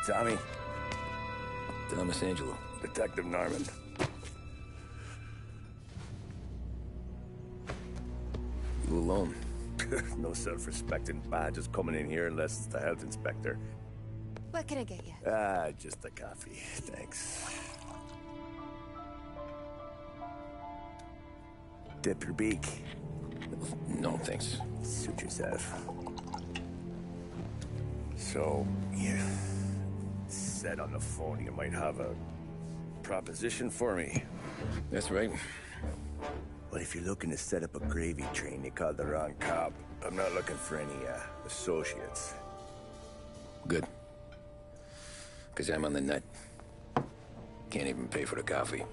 Tommy. Thomas Angelo. Detective Norman. You alone? No self-respecting badges coming in here unless it's the health inspector. What can I get you? Just a coffee. Thanks. Dip your beak. No, thanks. Suit yourself. So, you said on the phone you might have a proposition for me. That's right. Well, if you're looking to set up a gravy train, you called the wrong cop. I'm not looking for any, associates. Good. Because I'm on the nut. Can't even pay for the coffee.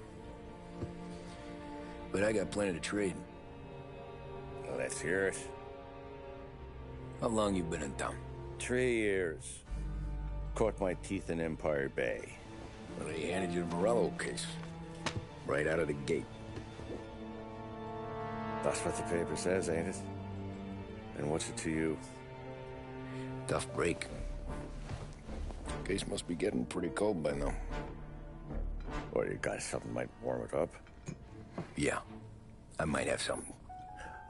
But I got plenty to trade. Well, let's hear it. How long you been in town? 3 years. Caught my teeth in Empire Bay. Well, they handed you the Morello case. Right out of the gate. That's what the paper says, ain't it? And what's it to you? Tough break. Case must be getting pretty cold by now. Or you got something might warm it up? Yeah, I might have something.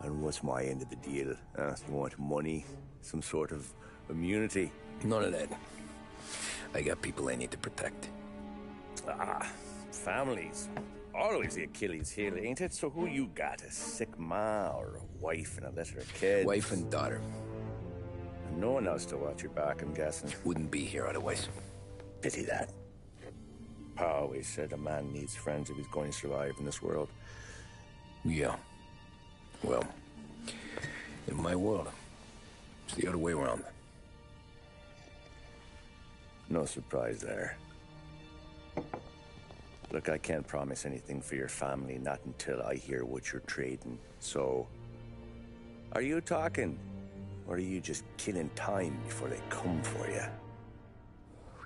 And what's my end of the deal? You want money? Some sort of immunity? None of that. I got people I need to protect. Families. Always the Achilles heel, ain't it? So who you got? A sick ma or a wife and a litter of kids? Wife and daughter. And no one else to watch your back, I'm guessing. Wouldn't be here otherwise. Pity that. Pa always said a man needs friends if he's going to survive in this world. Yeah. Well, in my world, it's the other way around. No surprise there. Look, I can't promise anything for your family, not until I hear what you're trading. So, are you talking? Or are you just killing time before they come for you?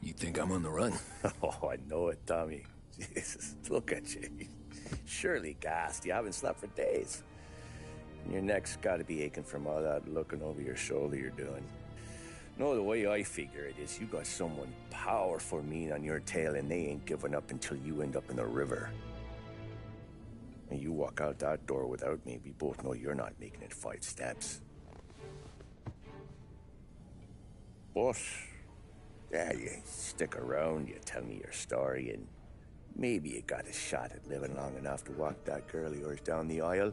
You think I'm on the run? Oh, I know it, Tommy. Jesus, look at you. Surely gassed. You haven't slept for days. And your neck's got to be aching from all that looking over your shoulder you're doing. No, the way I figure it is you got someone powerful mean on your tail and they ain't giving up until you end up in the river. And you walk out that door without me, we both know you're not making it 5 steps. But, yeah, you stick around, you tell me your story, and maybe you got a shot at living long enough to walk that girl of yours down the aisle.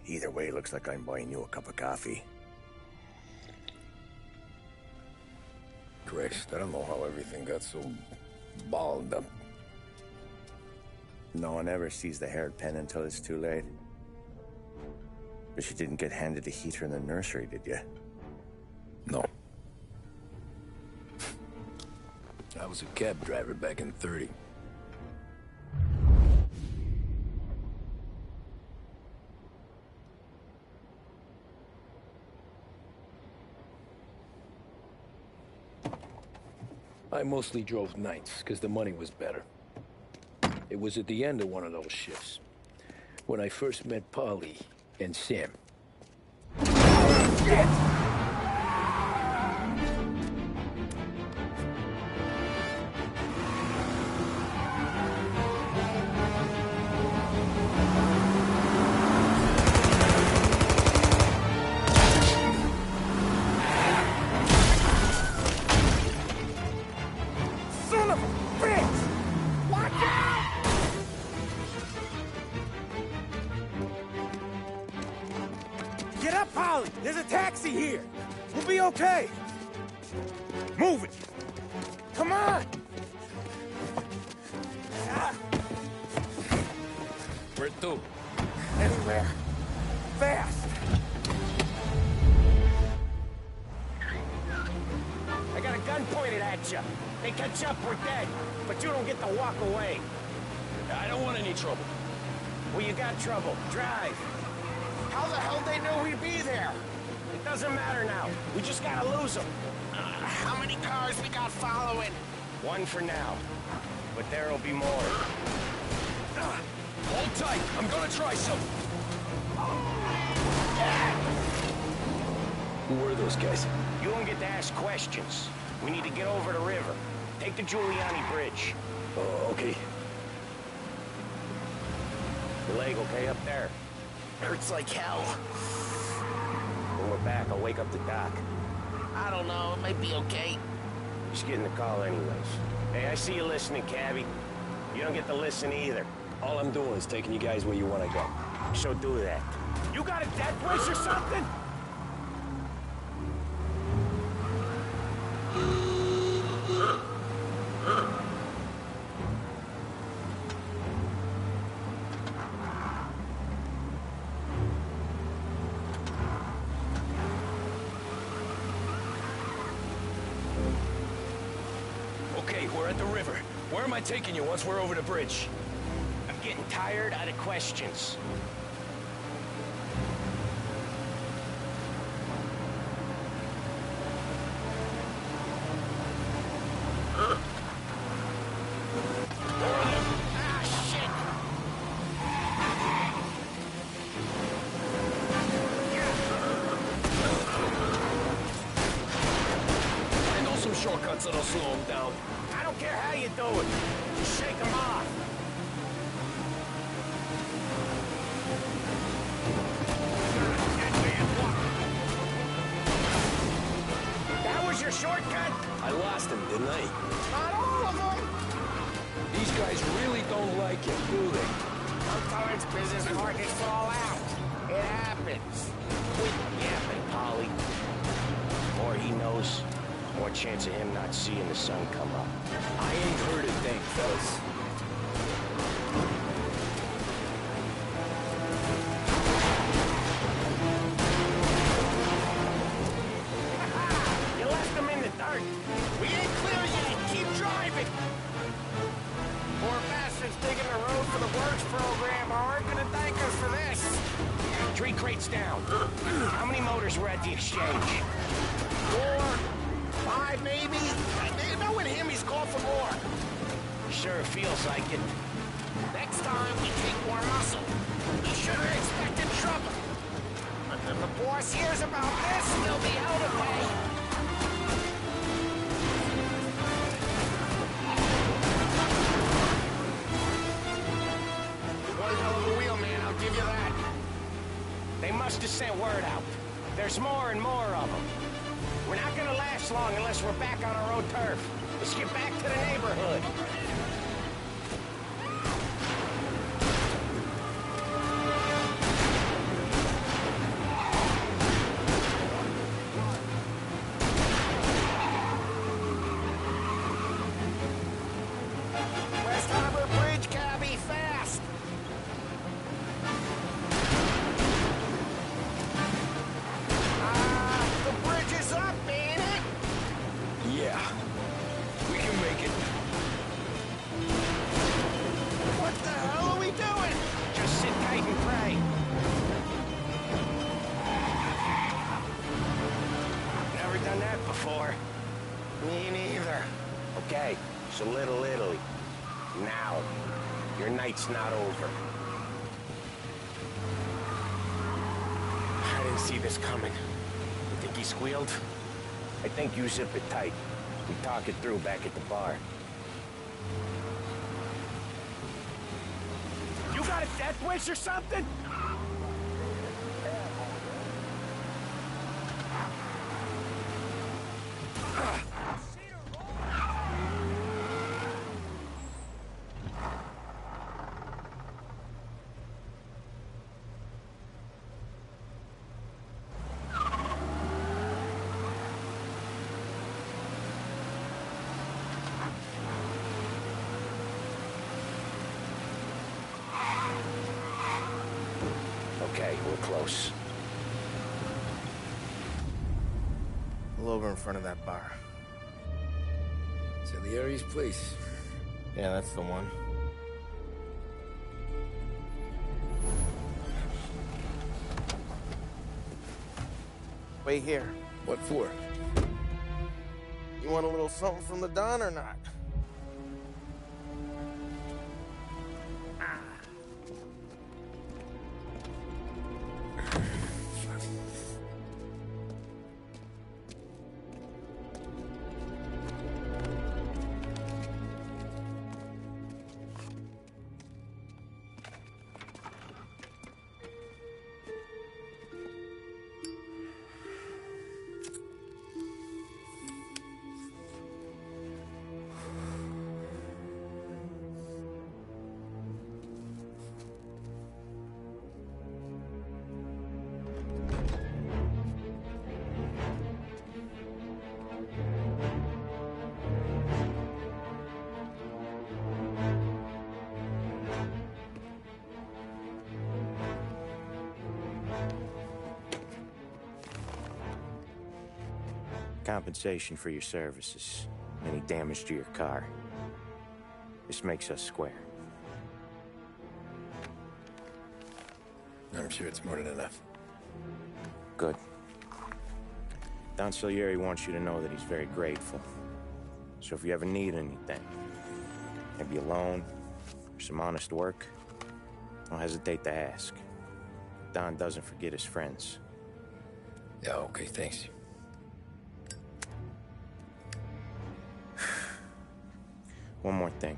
Either way, looks like I'm buying you a cup of coffee. Christ, I don't know how everything got so balled up. No one ever sees the hairpin until it's too late. But you didn't get handed a heater in the nursery, did you? No. I was a cab driver back in '30. I mostly drove nights, because the money was better. It was at the end of one of those shifts, when I first met Polly and Sam. Shit! Get up, Polly! There's a taxi here! We'll be okay! Move it! Come on! Where to? Anywhere. Fast! I got a gun pointed at you. They catch up, we're dead. But you don't get to walk away. I don't want any trouble. Well, you got trouble. Drive. How the hell they know we'd be there? It doesn't matter now. We just gotta lose them. How many cars we got following? One for now. But there'll be more. Hold tight. I'm gonna try something. Who were those guys? You don't get to ask questions. We need to get over the river. Take the Giuliani Bridge. Oh, okay. Your leg okay up there? Hurts like hell. When we're back, I'll wake up the doc. I don't know, it might be okay. Just getting the call anyways. Hey, I see you listening, cabbie. You don't get to listen either. All I'm doing is taking you guys where you want to go. So do that. You got a death wish or something? Okay, we're at the river. Where am I taking you once we're over the bridge? I'm getting tired out of questions. Shortcuts that'll slow him down. I don't care how you do it. Just shake him off. That was your shortcut? I lost him, didn't I? Not all of them. These guys really don't like it, do they? Sometimes business partners fall out. It happens. Quit yapping, Polly. The more he knows, more chance of him not seeing the sun come up. I ain't heard a thing, fellas. You left him in the dirt. We ain't clear yet, keep driving! Poor bastards digging the road for the works program aren't gonna thank us for this. 3 crates down. How many motors were at the exchange? 4, 5 maybe? Knowing him, he's called for more. Sure feels like it. Next time, we take more muscle. He should have expected trouble. But if the boss hears about this, he'll be out of pay. One hell of a wheel, man, I'll give you that. They must have sent word out. There's more and more of them. We're not gonna last long unless we're back on our own turf. Let's get back to the neighborhood. West Harbor Bridge, cabbie, fast! The bridge is up, ain't it? Yeah. We can make it. What the hell are we doing? Just sit tight and pray. Never done that before. Me neither. Okay, so Little Italy. Now, your night's not over. I didn't see this coming. You think he squealed? I think you zip it tight. We talk it through back at the bar. You got a death wish or something? Okay, we're close. Pull over in front of that bar. Salieri's place. Yeah, that's the one. Wait here. What for? You want a little something from the Don or not? compensation for your services, any damage to your car. This makes us square. I'm sure it's more than enough. Good. Don Salieri wants you to know that he's very grateful. So if you ever need anything, maybe a loan or some honest work, don't hesitate to ask. Don doesn't forget his friends. Yeah, okay, thanks. One more thing.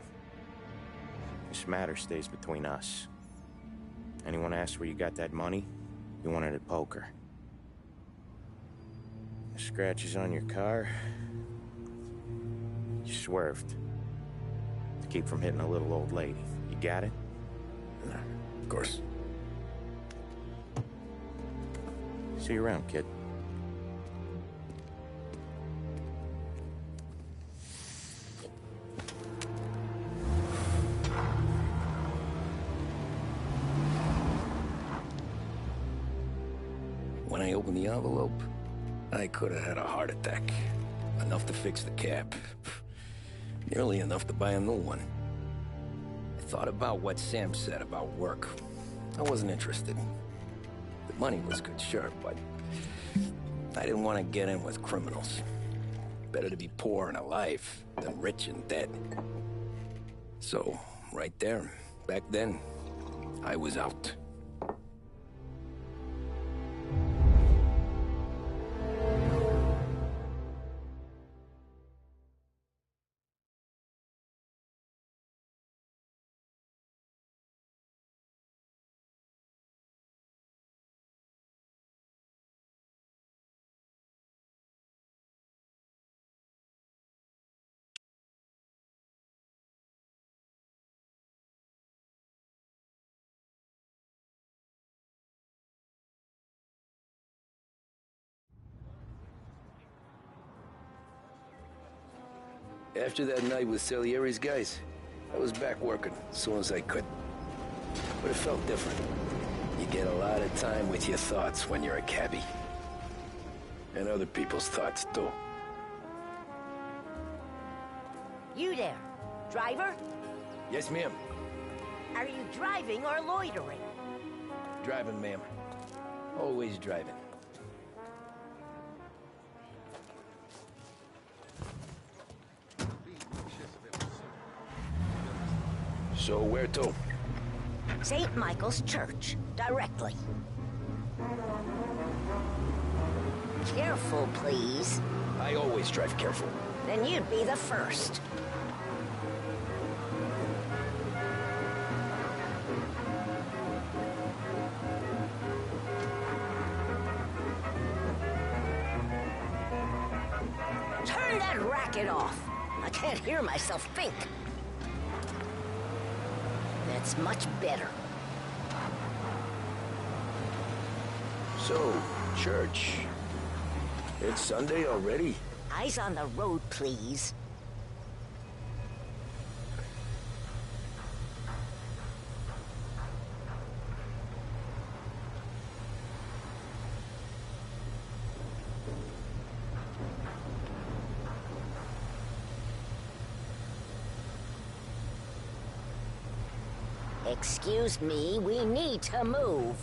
This matter stays between us. Anyone asks where you got that money, you won it at poker. The scratches on your car, you swerved to keep from hitting a little old lady. You got it? No, of course. See you around, kid. When I opened the envelope, I could have had a heart attack. Enough to fix the cab. Nearly enough to buy a new one. I thought about what Sam said about work. I wasn't interested. The money was good, sure, but I didn't want to get in with criminals. Better to be poor and alive than rich and dead. So, right there, back then, I was out. After that night with Salieri's guys, I was back working as soon as I could. But it felt different. You get a lot of time with your thoughts when you're a cabbie. And other people's thoughts, too. You there, driver? Yes, ma'am. Are you driving or loitering? Driving, ma'am. Always driving. So where to? St. Michael's Church, directly. Careful, please. I always drive careful. Then you'd be the first. Turn that racket off. I can't hear myself think. That's much better. So, church. It's Sunday already? Eyes on the road, please. Excuse me, we need to move.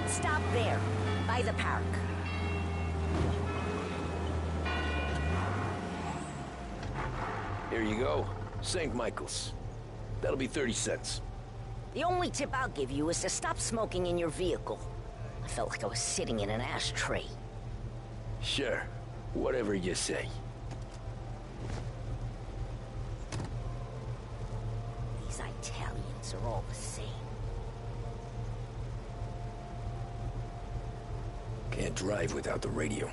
Stop there, by the park. Here you go. St. Michael's. That'll be 30 cents. The only tip I'll give you is to stop smoking in your vehicle. I I felt like I was sitting in an ashtray. Sure. Whatever you say. These Italians are all the same. Can't drive without the radio.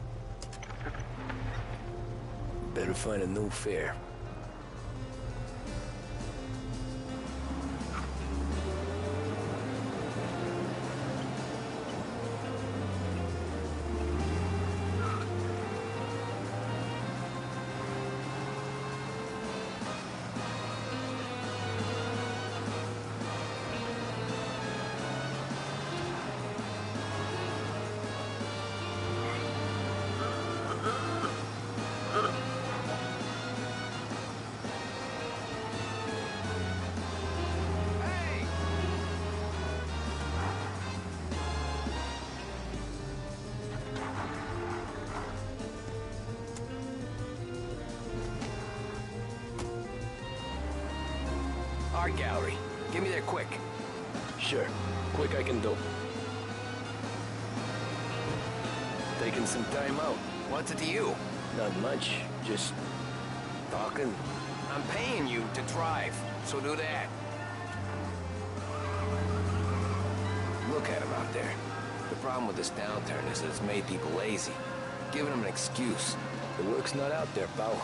Better find a new fare. Art gallery. Get me there quick. Sure. Quick I can do. Taking some time out. What's it to you? Not much. Just talking. I'm paying you to drive, so do that. Look at him out there. The problem with this downturn is that it's made people lazy. Giving them an excuse. The work's not out there, pal.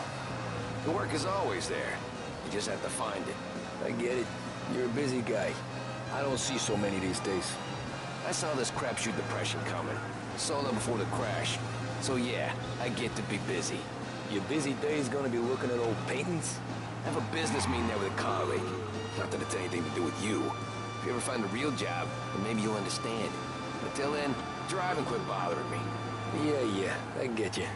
The work is always there. You just have to find it. I get it. You're a busy guy. I don't see so many these days. I saw this crapshoot depression coming. Sold out before the crash. So yeah, I get to be busy. Your busy day's gonna be looking at old paintings? I have a business meeting there with a colleague. Not that it's anything to do with you. If you ever find a real job, then maybe you'll understand. Until then, drive and quit bothering me. Yeah, I get you.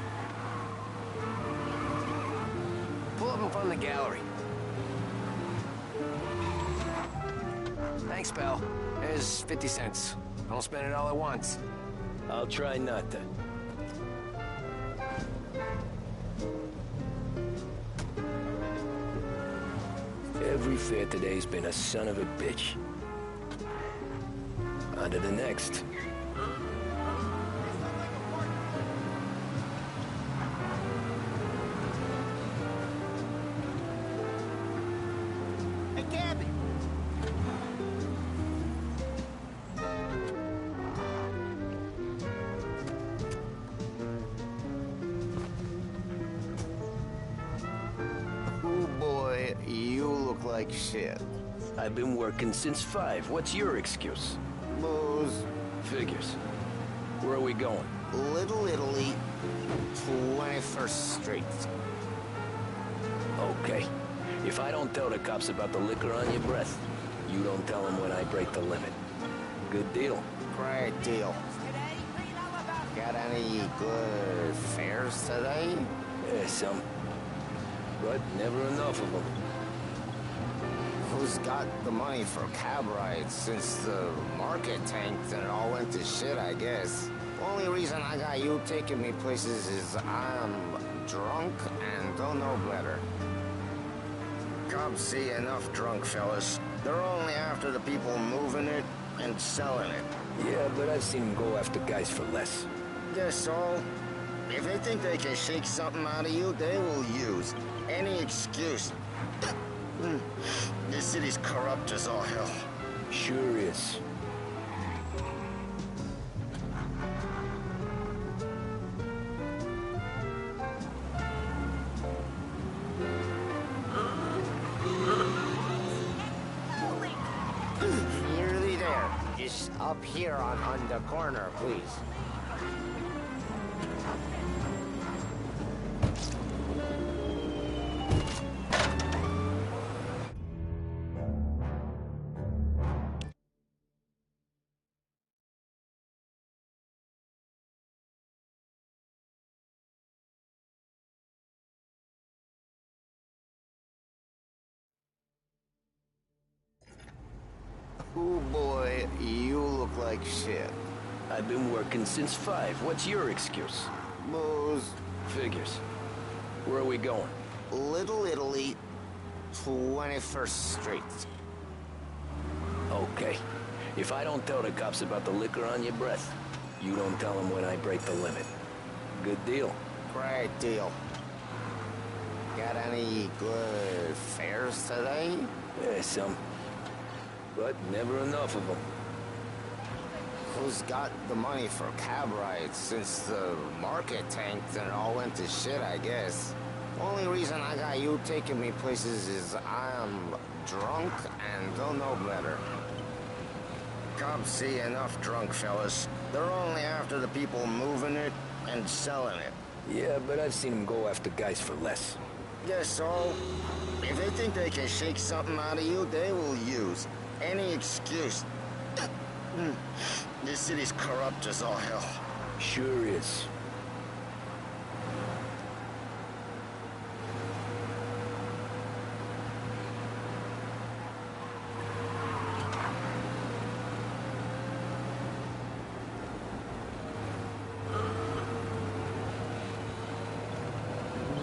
Pull up in front of the gallery. Thanks, pal. There's 50 cents. Don't spend it all at once. I'll try not to. Every fare today's been a son of a bitch. On to the next. Hey, Gabby! Oh boy, you look like shit. I've been working since 5. What's your excuse? Booze. Figures. Where are we going? Little Italy, 21st Street. Okay. If I don't tell the cops about the liquor on your breath, you don't tell them when I break the limit. Good deal. Great deal. Got any good fares today? Yeah, some. But never enough of them. Who's got the money for cab rides since the market tanked and it all went to shit, I guess? Only reason I got you taking me places is I'm drunk and don't know better. Cops see enough drunk fellas. They're only after the people moving it and selling it. Yeah, but I've seen them go after guys for less. Guess so. If they think they can shake something out of you, they will use any excuse. This city's corrupt as all hell. Sure is. Nearly there. Just up here on the corner, please. Oh boy, you look like shit. I've been working since 5. What's your excuse? Booze. Figures. Where are we going? Little Italy, 21st Street. Okay. If I don't tell the cops about the liquor on your breath, You don't tell him when I break the limit. Good deal. Great deal. Got any good fares today? Yeah, some. But never enough of them. Who's got the money for cab rides since the market tanked and it all went to shit, I guess? Only reason I got you taking me places is I'm drunk and don't know better. Cops see enough drunk fellas. They're only after the people moving it and selling it. Yeah, but I've seen them go after guys for less. Yes, so if they think they can shake something out of you, they will use any excuse. This city's corrupt as all hell. Sure is.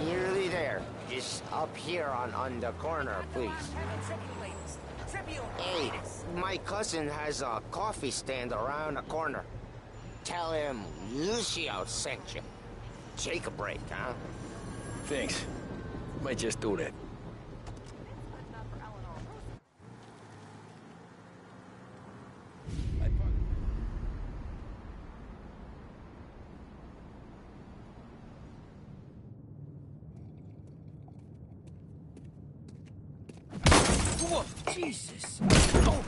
Nearly there. Just up here on the corner, please. Hey, my cousin has a coffee stand around the corner. Tell him Lucio sent you. Take a break, huh? Thanks. Might just do that. Whoa, Jesus! Oh.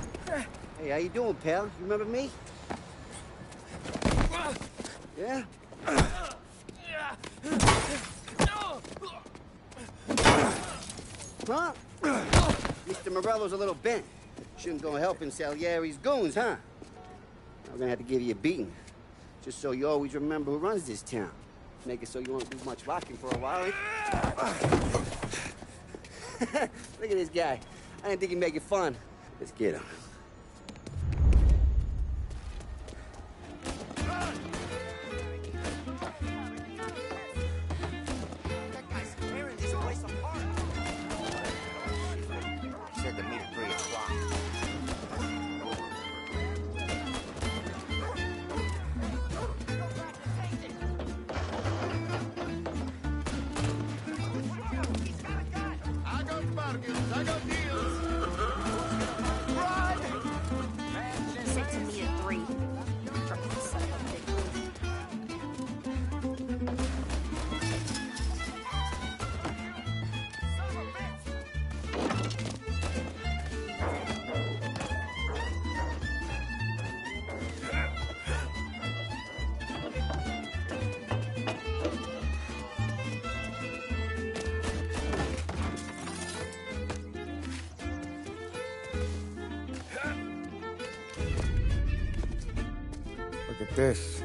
Hey, how you doing, pal? You remember me? Yeah? Huh? Mr. Morello's a little bent. Shouldn't go helping Salieri's goons, huh? I'm gonna have to give you a beating. Just so you always remember who runs this town. Make it so you won't do much rocking for a while. Look at this guy. I didn't think he'd make it fun. Let's get him. Said to meet at 3 o'clock. I got bargains, I got deals. Said to me at 3. Frickin' son of a bitch. Look at this.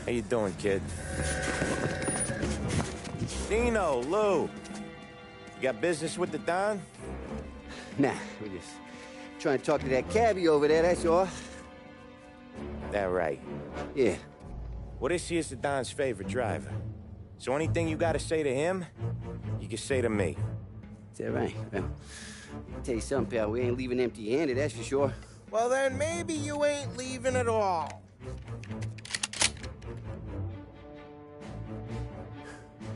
How you doing, kid? Dino, Lou. You got business with the Don? Nah, we're just trying to talk to that cabbie over there, that's all. That right. Yeah. Well, this here's the Don's favorite driver. So anything you gotta say to him, you can say to me. Is that right? Well, I'll tell you something, pal. We ain't leaving empty-handed, that's for sure. Well, then maybe you ain't leaving at all.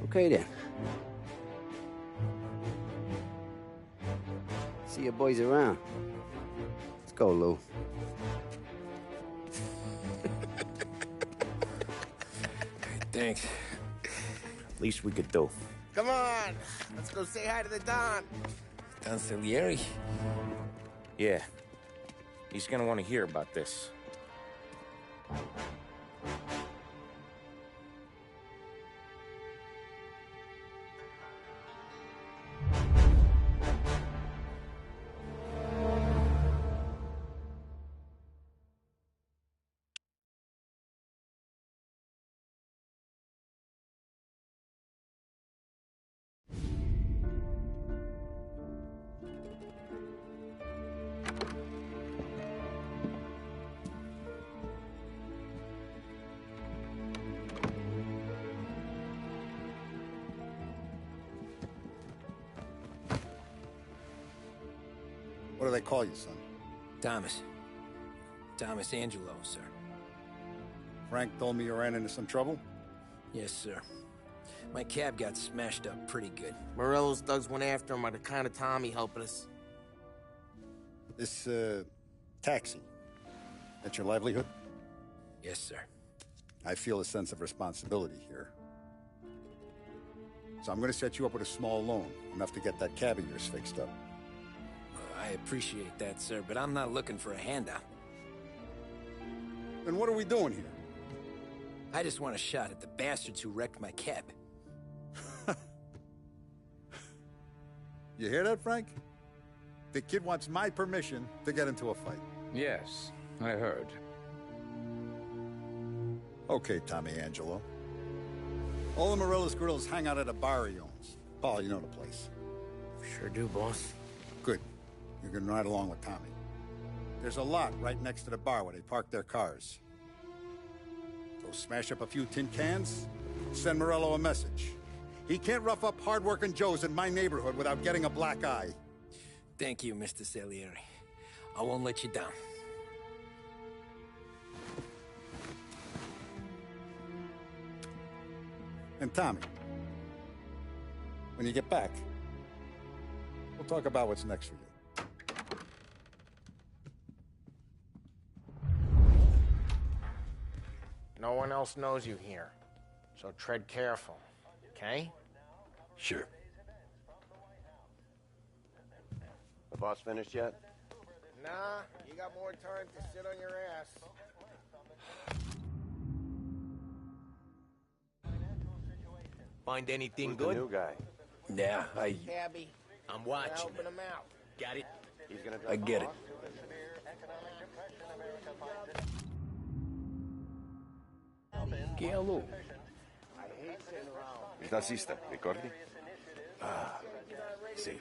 Okay, then. See your boys around. Let's go, Lou. Thanks. Least we could do. Come on, let's go say hi to the Don. Don Salieri? Yeah. He's gonna want to hear about this. do they call you, son? Thomas. Thomas Angelo, sir. Frank told me you ran into some trouble? Yes, sir. My cab got smashed up pretty good. Morello's thugs went after him by the kind of Tommy helping us. This, taxi. That's your livelihood? Yes, sir. I feel a sense of responsibility here. So I'm gonna set you up with a small loan, enough to get that cab of yours fixed up. I appreciate that, sir, but I'm not looking for a handout. Then what are we doing here? I just want a shot at the bastards who wrecked my cab. You hear that, Frank? The kid wants my permission to get into a fight. Yes, I heard. Okay, Tommy Angelo. All the Morello's girls hang out at a bar he owns. Paul, you know the place. Sure do, boss. Good. You can ride along with Tommy. There's a lot right next to the bar where they park their cars. Go smash up a few tin cans, send Morello a message. He can't rough up hard-working Joes in my neighborhood without getting a black eye. Thank you, Mr. Salieri. I won't let you down. And Tommy, when you get back, we'll talk about what's next for you. No one else knows you here, so tread careful, okay? Sure. The boss finished yet? Nah, you got more time to sit on your ass. Find anything Who's good? the new guy? Yeah, Cabby, I'm watching. helping him out. Got it? He's gonna I get it. Che Il tassista, ricordi? Ah, sì.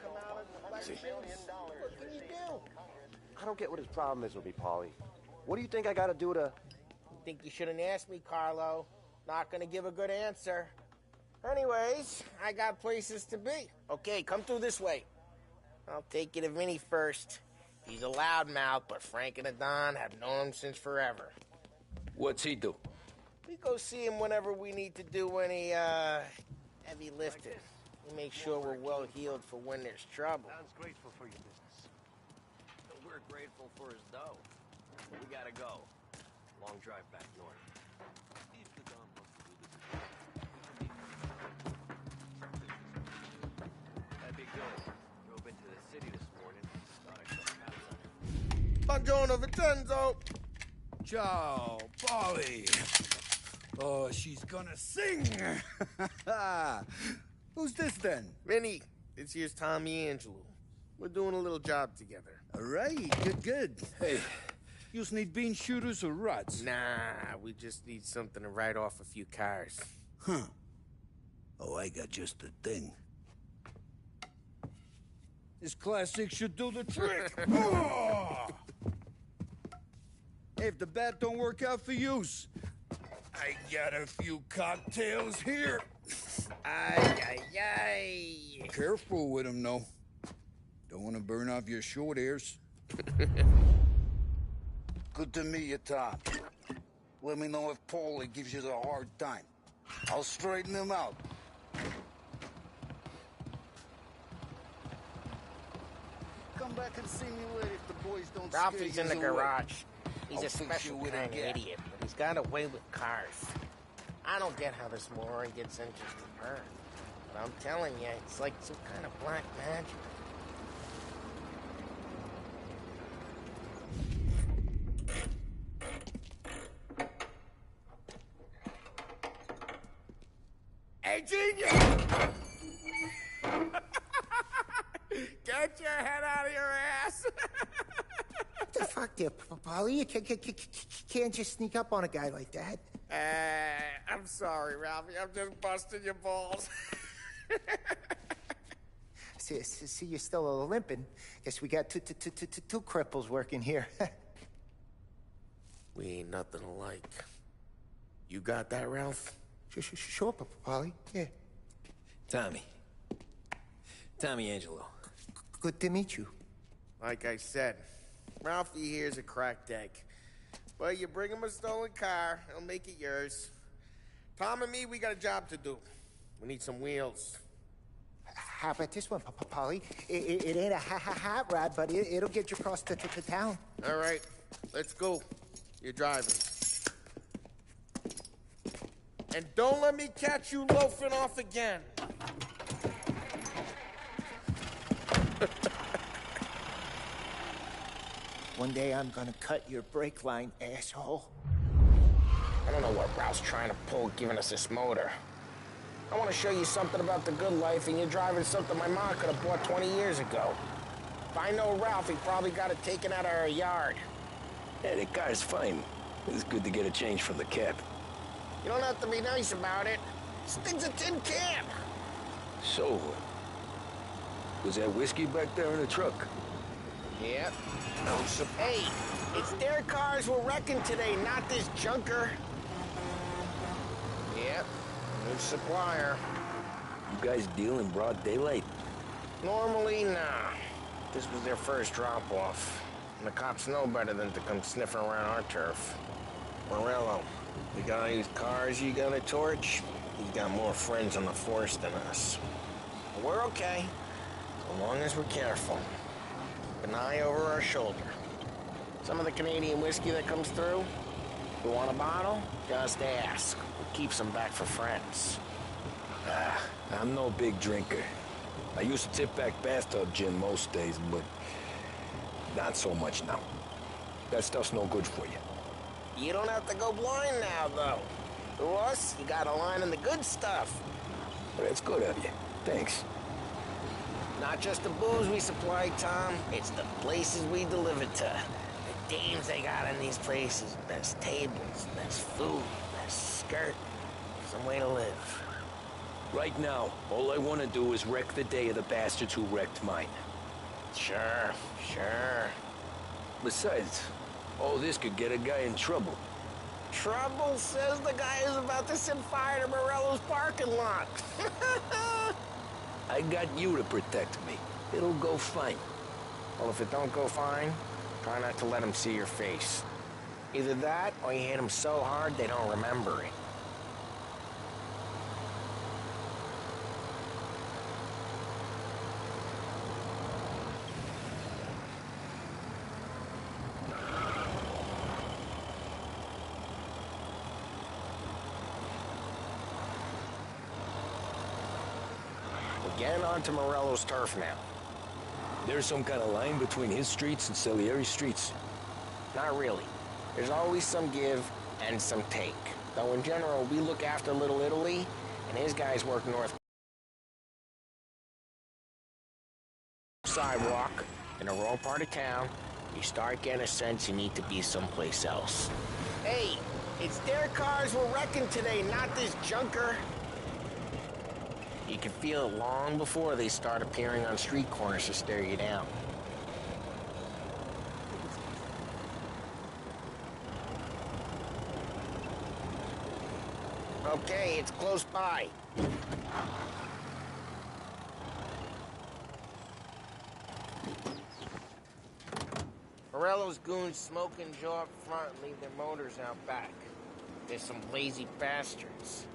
Sì. I don't get what his problem is with me, Paulie. What do you think I gotta do to... Think you shouldn't ask me, Carlo. Not gonna give a good answer. Anyways, I got places to be. Okay, come through this way. I'll take you to Vinny first. He's a loudmouth, but Frank and the Don have known him since forever. What's he do? We go see him whenever we need to do any, heavy lifting. We make sure we're well healed for when there's trouble. Sounds grateful for your business. We're grateful for his dough. We gotta go. Long drive back north. That big dough. Drove into the city this morning. Thought I saw cops on it. Buongiorno, Vincenzo! Ciao, Polly. Oh, she's gonna sing. Who's this then? Vinny, this here's Tommy Angelo. We're doing a little job together. All right, good. Hey, you need bean shooters or rods? Nah, we just need something to write off a few cars. Huh. Oh, I got just the thing. This classic should do the trick. Oh! Hey, if the bat don't work out for yous, I got a few cocktails here. Ay, ay, ay. Careful with them, though. Don't want to burn off your short hairs. Good to meet you, Tom. Let me know if Paulie gives you the hard time. I'll straighten him out. Come back and see me later if the boys don't Ralphie's scare in the yous away. garage. He's I'll a fix special you with a kind of gap. idiot, but he's got a way with cars. I don't get how this moron gets interested in her. But I'm telling you, it's like some kind of black magic. Hey, genius! Get your head out of your ass! What the fuck there, Polly? You can't just sneak up on a guy like that. I'm sorry, Ralphie. I'm just busting your balls. See, you're still limping. Guess we got two cripples working here. We ain't nothing alike. You got that, Ralph? Sure, Polly. Yeah. Tommy. Tommy Angelo. Good to meet you. Like I said, Ralphie here's a cracked egg. But you bring him a stolen car, he'll make it yours. Tom and me, we got a job to do. We need some wheels. How about this one, Polly? It ain't a hot rod, but it'll get you across to town. All right, let's go. You're driving. And don't let me catch you loafing off again. One day I'm gonna cut your brake line, asshole. I don't know what Ralph's trying to pull giving us this motor. I want to show you something about the good life, and you're driving something my mom could have bought 20 years ago. If I know Ralph, he probably got it taken out of our yard. Yeah, the car's fine. It's good to get a change from the cab. You don't have to be nice about it. This thing's a tin can. So, was that whiskey back there in the truck? Yep. Hey, it's their cars we're wrecking today, not this junker. Yep. New supplier. You guys deal in broad daylight? Normally, nah. This was their first drop-off. And the cops know better than to come sniffing around our turf. Morello, the guy whose cars you gonna torch, he's got more friends on the force than us. But we're okay, so long as we're careful. An eye over our shoulder. Some of the Canadian whiskey that comes through, if you want a bottle, just ask. It keeps them back for friends. I'm no big drinker. I used to tip back bathtub gin most days, but not so much now. That stuff's no good for you. You don't have to go blind now, though. Through us, you got a line in the good stuff. Well, that's good of you. Thanks. Not just the booze we supply, Tom. It's the places we deliver to. The dames they got in these places. Best tables, best food, best skirt. Some way to live. Right now, all I want to do is wreck the day of the bastards who wrecked mine. Sure. Besides, all this could get a guy in trouble. Trouble, says the guy who's about to set fire to Morello's parking lot. I got you to protect me. It'll go fine. Well, if it don't go fine, try not to let them see your face. Either that, or you hit them so hard they don't remember it. Getting onto Morello's turf now. There's some kind of line between his streets and Salieri's streets? Not really. There's always some give and some take. Though in general, we look after Little Italy, and his guys work north. Sidewalk, in the wrong part of town, you start getting a sense you need to be someplace else. Hey, it's their cars we're wrecking today, not this junker. You can feel it long before they start appearing on street corners to stare you down. Okay, it's close by. Morello's goons smoke and jaw up front and leave their motors out back. They're some lazy bastards.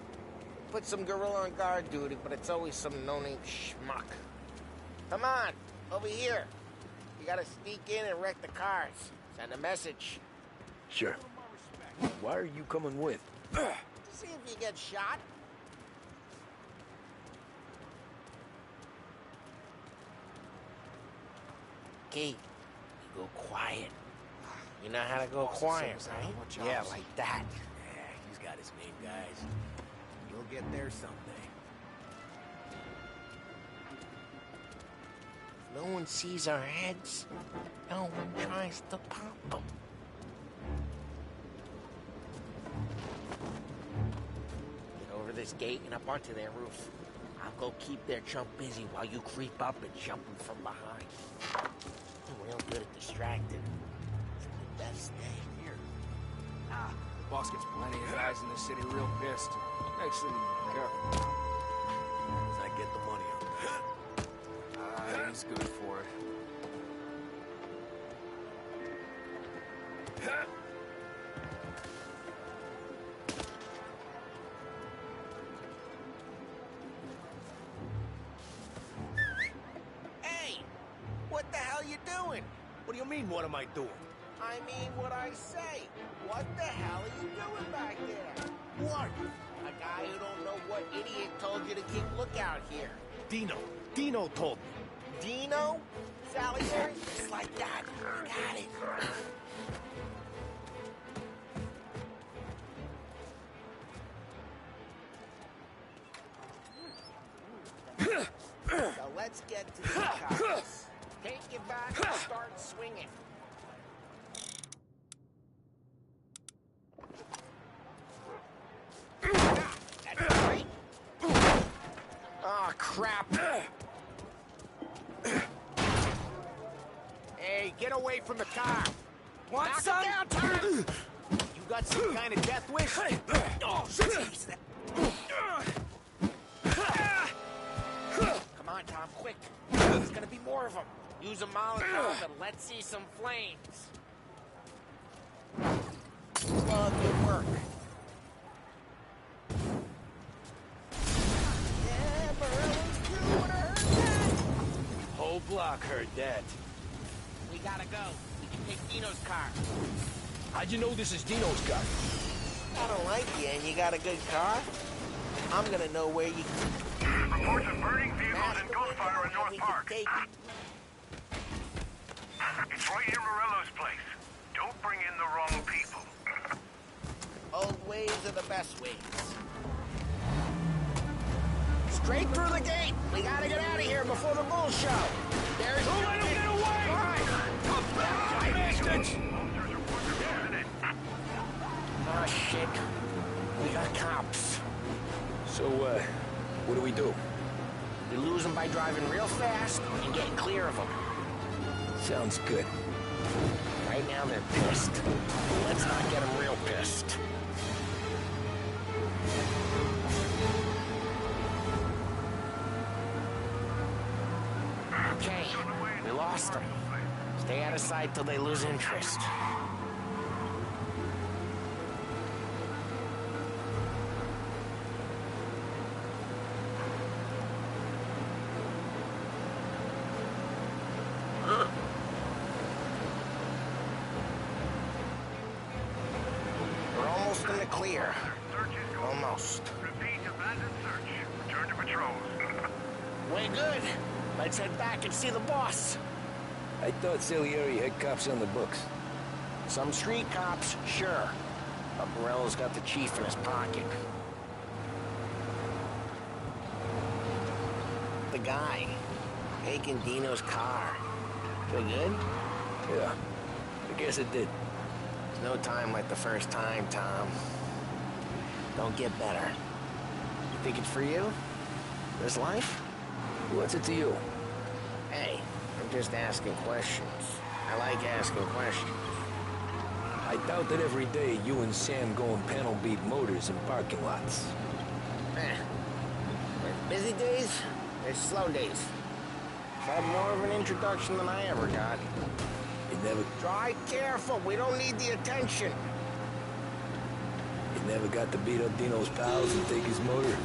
Put some gorilla on guard duty, but it's always some no-name schmuck. Come on, over here. You gotta sneak in and wreck the cars. Send a message. Sure. Why are you coming with? To see if you get shot. Okay, you go quiet. You know how to go quiet, right? Yeah, like that. Yeah, he's got his name, guys. You'll get there someday. If no one sees our heads, no one tries to pop them. Get over this gate and up onto their roof. I'll go keep their chump busy while you creep up and jump him from behind. I'm real good at distracting. It's the best day here. The boss gets plenty of guys in the city real pissed. Makes them careful. As I get the money up. He's good for it. Hey! What the hell you doing? What do you mean, what am I doing? I mean what I say. What the hell are you doing back there? Who are you? A guy who don't know what idiot told you to keep lookout here. Dino. Dino told me. Dino? Salieri? Just like that. I got it. So let's get to the cops. Take it back and start swinging. That's right. Oh, crap. Hey, get away from the car. What, Knock son? it down, Tom. You got some kind of death wish? Oh, jeez. Come on, Tom, quick. There's gonna be more of them. Use a Molotov and let's see some flames. Well, good work. Yeah, Morello's crew would have heard that. Whole block heard that. We gotta go. We can take Dino's car. How'd you know this is Dino's car? I don't like you, and you got a good car? I'm gonna know where you... Reports of burning vehicles and gunfire in North Park. Take it. It's right near Morello's place. Don't bring in the wrong people. Old ways are the best ways. Straight through the gate. We gotta get out of here before the bull show. There's... Don't let him get away! All right. Come back, bastards! Oh, shit. We got cops. So, what do we do? We lose them by driving real fast and getting clear of them. Sounds good. Right now they're pissed. Let's not get them real pissed. Okay, we lost them. Stay out of sight till they lose interest. We're almost in the clear. Almost. Repeat, abandoned search. Return to patrols. Way good. Let's head back and see the boss. I thought Salieri had cops on the books. Some street cops, sure. But Morello's got the chief in his pocket. The guy. Taking Dino's car. Feel good? Yeah, I guess it did. There's no time like the first time, Tom. Don't get better. You think it's for you? This life? What's it to you? Hey, I'm just asking questions. I like asking questions. I doubt that every day you and Sam go and panel beat motors in parking lots. There's busy days, there's slow days. I've had more of an introduction than I ever got. You never... Drive careful, we don't need the attention. You never got to beat up Dino's pals and take his motor?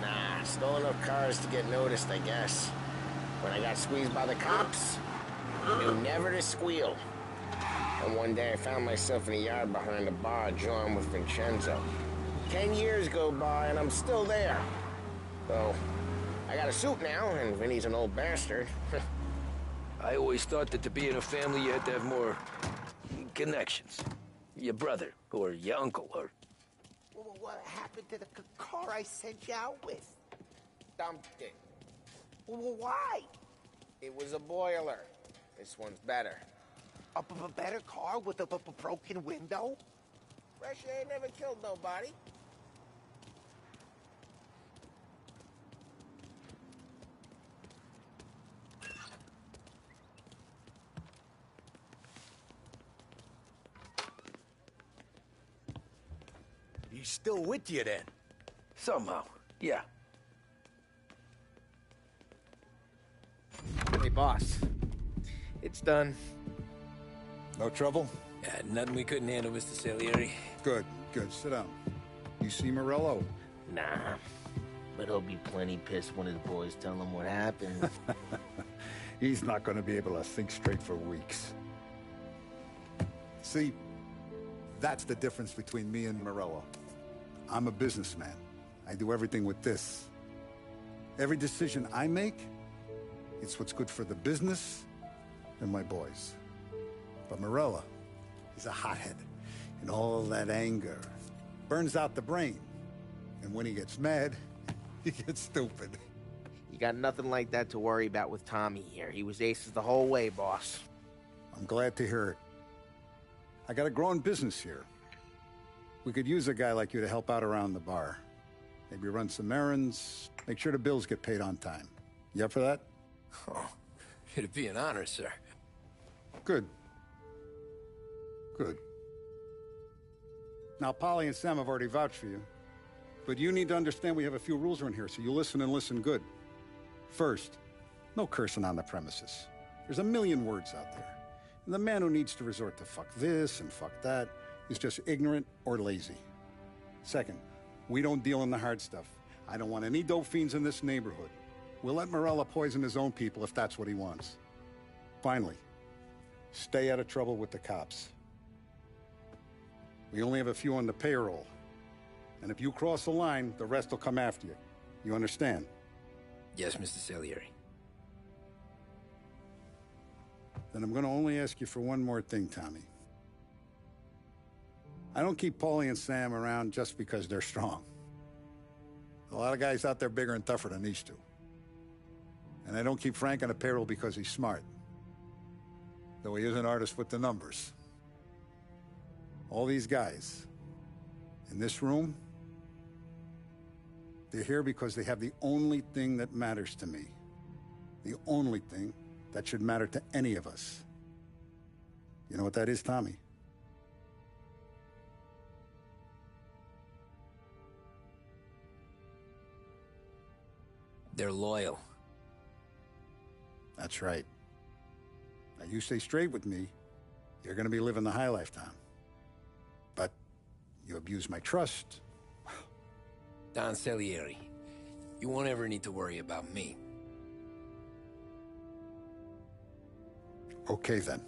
Nah, stole enough cars to get noticed, I guess. When I got squeezed by the cops, I knew never to squeal. And one day I found myself in a yard behind a bar, joyn with Vincenzo. 10 years go by and I'm still there. So, I got a suit now, and Vinny's an old bastard. I always thought that to be in a family you had to have more connections. Your brother, or your uncle, or... What happened to the car I sent you out with? Dumped it. Why? It was a boiler. This one's better. A better car with a broken window? Fresh air never killed nobody. He's still with you then? Somehow, yeah. Hey, boss. It's done. No trouble? Nothing we couldn't handle, Mr. Salieri. Good, good. Sit down. You see Morello? Nah. But he'll be plenty pissed when his boys tell him what happened. He's not going to be able to think straight for weeks. See, that's the difference between me and Morello. I'm a businessman. I do everything with this. Every decision I make, it's what's good for the business and my boys. But Morello, he's a hothead. And all that anger burns out the brain. And when he gets mad, he gets stupid. You got nothing like that to worry about with Tommy here. He was aces the whole way, boss. I'm glad to hear it. I got a growing business here. We could use a guy like you to help out around the bar. Maybe run some errands, make sure the bills get paid on time. You up for that? Oh, it'd be an honor, sir. Good. Good. Now, Polly and Sam have already vouched for you. But you need to understand we have a few rules around here, so you listen and listen good. First, no cursing on the premises. There's a million words out there. And the man who needs to resort to fuck this and fuck that is just ignorant or lazy. Second, we don't deal in the hard stuff. I don't want any dope fiends in this neighborhood. We'll let Morello poison his own people if that's what he wants. Finally, stay out of trouble with the cops. We only have a few on the payroll. And if you cross the line, the rest will come after you. You understand? Yes, Mr. Salieri. Then I'm going to only ask you for one more thing, Tommy. I don't keep Paulie and Sam around just because they're strong. A lot of guys out there bigger and tougher than these two. And I don't keep Frank on the payroll because he's smart. Though he is an artist with the numbers. All these guys in this room, they're here because they have the only thing that matters to me. The only thing that should matter to any of us. You know what that is, Tommy? They're loyal. That's right. Now, you stay straight with me, you're gonna be living the high life, Tom. But you abuse my trust. Don Salieri, you won't ever need to worry about me. Okay, then.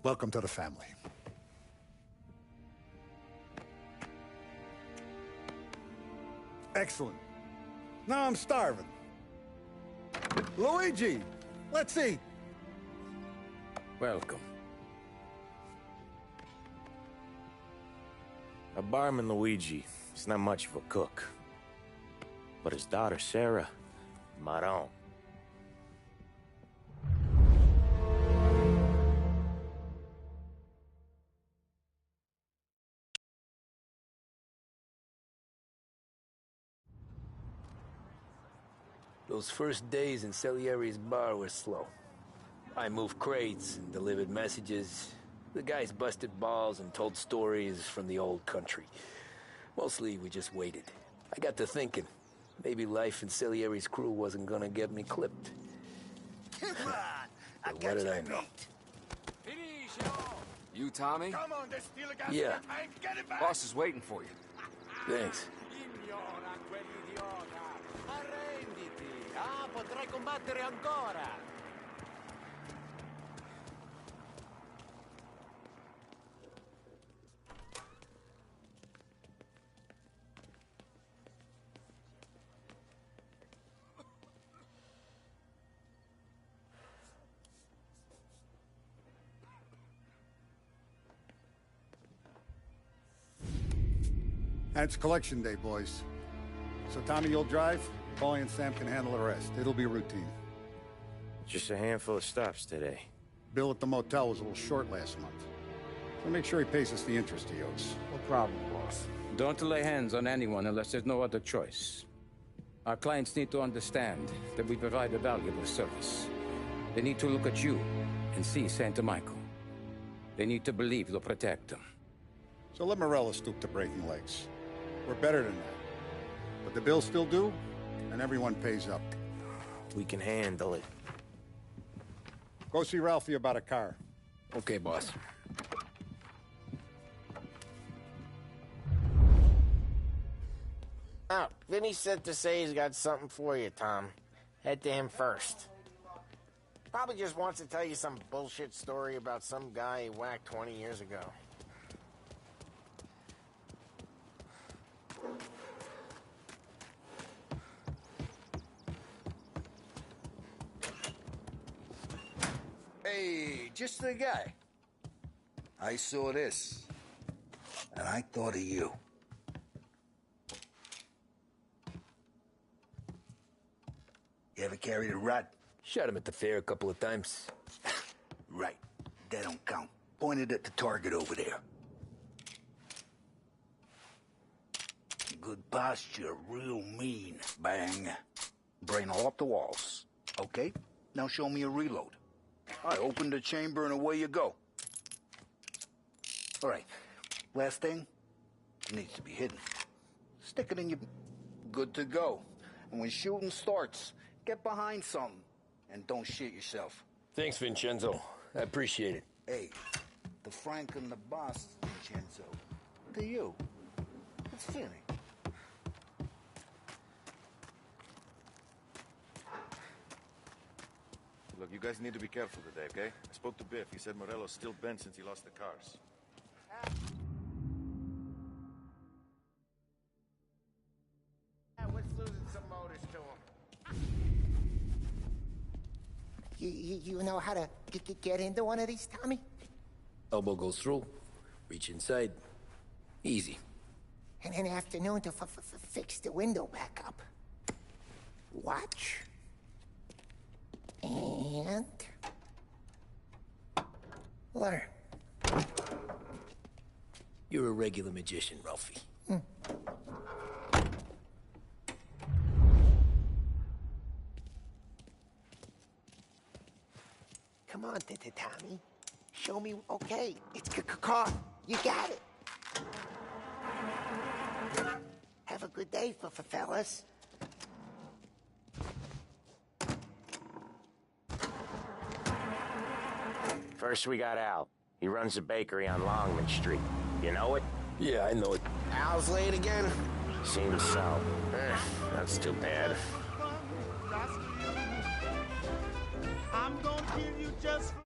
Welcome to the family. Excellent. Now I'm starving. Luigi, let's eat. Welcome. A barman Luigi is not much of a cook. But his daughter Sarah, Maron. Those first days in Salieri's bar were slow. I moved crates and delivered messages. The guys busted balls and told stories from the old country. Mostly, we just waited. I got to thinking, maybe life in Salieri's crew wasn't gonna get me clipped. Come on, But what did I know? You, Tommy? Come on, there's still a gas Yeah. in the tank. Get it back. Boss is waiting for you. Thanks. Ignora quell'idiota. Arrenditi. Ah, potrai combattere ancora. And it's collection day, boys. So Tommy, you'll drive. Paulie and Sam can handle the rest. It'll be routine. Just a handful of stops today. Bill at the motel was a little short last month. So make sure he pays us the interest he owes. No problem, boss. Don't lay hands on anyone unless there's no other choice. Our clients need to understand that we provide a valuable service. They need to look at you and see Santa Michael. They need to believe you'll protect them. So let Morello stoop to breaking legs. We're better than that. But the bill's still due, and everyone pays up. We can handle it. Of Go see Ralphie about a car. Okay, boss. Oh, Vinny said to say he's got something for you, Tom. Head to him first. Probably just wants to tell you some bullshit story about some guy he whacked 20 years ago. Hey, just the guy. I saw this, and I thought of you. You ever carried a rod? Shot him at the fair a couple of times. Right. That don't count. Pointed at the target over there. Good posture, real mean. Bang. Brain all up the walls. Okay, now show me a reload. I open the chamber and away you go. All right, last thing, needs to be hidden. Stick it in your... Good to go. And when shooting starts, get behind something and don't shit yourself. Thanks, Vincenzo. I appreciate it. Hey, the Frank and the boss, Vincenzo. To you. It's Vinny. Look, you guys need to be careful today, okay? I spoke to Biff. He said Morello's still bent since he lost the cars. What's losing some motors to him? You know how to get into one of these, Tommy? Elbow goes through. Reach inside. Easy. And an afternoon to fix the window back up. Watch. And... learn. You're a regular magician, Ralphie. Come on, Tommy. Show me. Okay, it's car. You got it. Have a good day, fellas. First we got Al. He runs a bakery on Longman Street. You know it? Yeah, I know it. Al's late again? Seems so. That's too bad. I'm gonna kill you just for